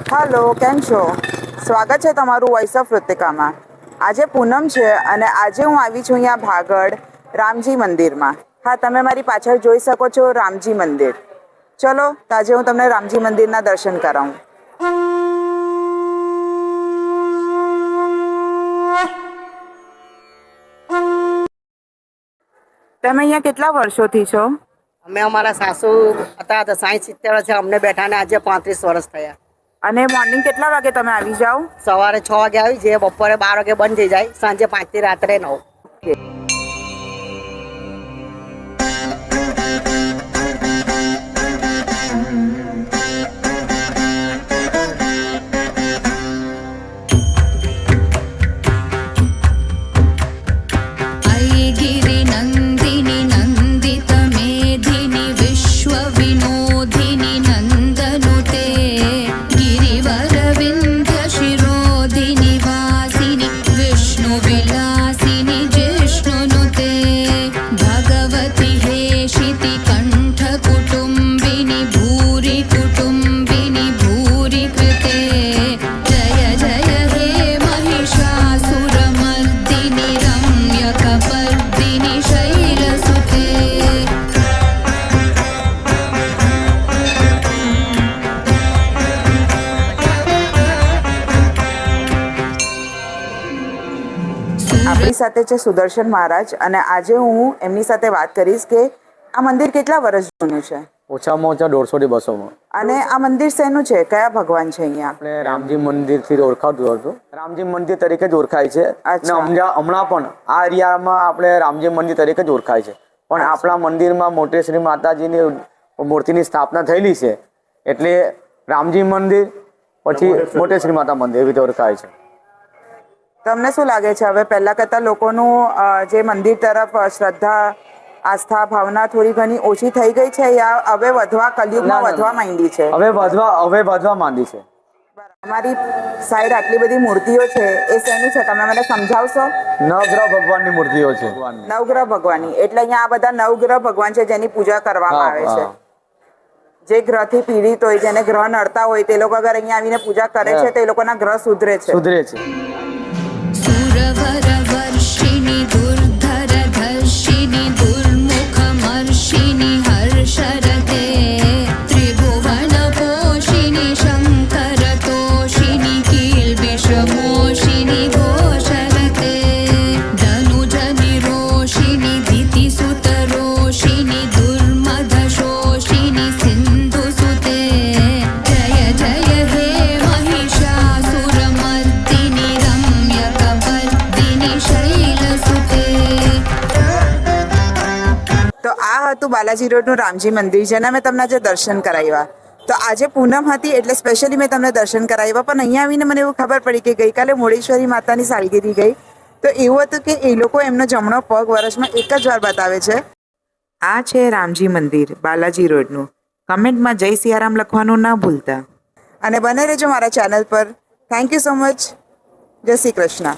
હાલો, કેમ છો? સ્વાગત છે તમારું વોઇસ ઓફ ઋતિકામાં. આજે પૂનમ છે અને આજે હું આવી છું અહીંયા ભાગળ રામજી મંદિરમાં. હા, તમે મારી પાછળ જોઈ શકો છો રામજી મંદિર. ચલો, તો આજે હું તમને રામજી મંદિરના દર્શન કરાવું. તમે અહીંયા કેટલા વર્ષોથી છો? અમે અમારા સાસુ હતા તો 60-70 વર્ષે અમને બેઠાને આજે 35 વર્ષ થયા. અને મોર્નિંગ કેટલા વાગે તમે આવી જાઓ? સવારે 6 વાગે આવી જઈએ, બપોરે 12 વાગે બંધ થઈ જાય, સાંજે 5 થી રાત્રે 9. આપણી સાથે છે સુદર્શન મહારાજ અને આજે હું એમની સાથે વાત કરીશ કે આ મંદિર કેટલા વર્ષ જૂનું છે? ઓછામાં ઓછા 150 થી 200 માં. અને આ મંદિર શેનું છે? કયા ભગવાન છે અહીંયા? આપણે રામજી મંદિર થી ઓળખાતું હતું, રામજી મંદિર તરીકે જ ઓળખાય છે. અને હમણાં પણ આ એરિયામાં આપણે રામજી મંદિર તરીકે જ ઓળખાય છે. પણ આપણા મંદિરમાં મોટેશ્રી માતાજીની મૂર્તિની સ્થાપના થયેલી છે એટલે રામજી મંદિર પછી મોટેશ્રી માતા મંદિર એવી રીતે ઓળખાય છે. તમને શું લાગે છે હવે પહેલા કરતા લોકોનું જે મંદિર તરફ શ્રદ્ધા, આસ્થા, ભાવના થોડી ઘણી ઓછી થઈ ગઈ છે યા હવે વધવા કલયુગમાં વધવા માંડી છે? હવે વધવા માંડી છે. અમારી સાઈડ આટલી બધી મૂર્તિઓ છે એ શેની છે તમે મને સમજાવશો? નવગ્રહ ભગવાનની મૂર્તિઓ છે. નવગ્રહ ભગવાનની એટલે અહીંયા આ બધા નવગ્રહ ભગવાન છે જેની પૂજા કરવામાં આવે છે. જે ગ્રહથી પીડિત હોય, જેને ગ્રહ નડતા હોય તે લોકો અગર અહીંયા આવીને પૂજા કરે છે તો એ લોકોના ગ્રહ સુધરે છે. सुरवरवर्षिणि दुर्धरधर्षिणि दुर्मुखमर्षिणि हर्षरते त्रिभुवनपोषिणि शङ्करतोषिणि कील्बिषमोषिणि घोषरते धनुजनिरोषिणि दितिसुतरोषिणि दुर्मदशोषिणि सिन्धुसुते जय जय हे महिषासुरमर्दिनि તો આ હતું બાલાજી રોડનું રામજી મંદિર જેના મેં તમને આજે દર્શન કરાવ્યા. તો આજે પૂનમ હતી એટલે સ્પેશિયલી મેં તમને દર્શન કરાવ્યા. પણ અહીંયા આવીને મને એવું ખબર પડી કે ગઈકાલે મોડેશ્વરી માતાની સાલગીરી ગઈ તો એવું હતું કે એ લોકો એમનો જમણો પગ વર્ષમાં એક જ વાર બતાવે છે. આ છે રામજી મંદિર બાલાજી રોડનું. કમેન્ટમાં જય સિયારામ લખવાનું ના ભૂલતા અને બને રહેજો મારા ચેનલ પર. Thank you so much. જય શ્રી કૃષ્ણ.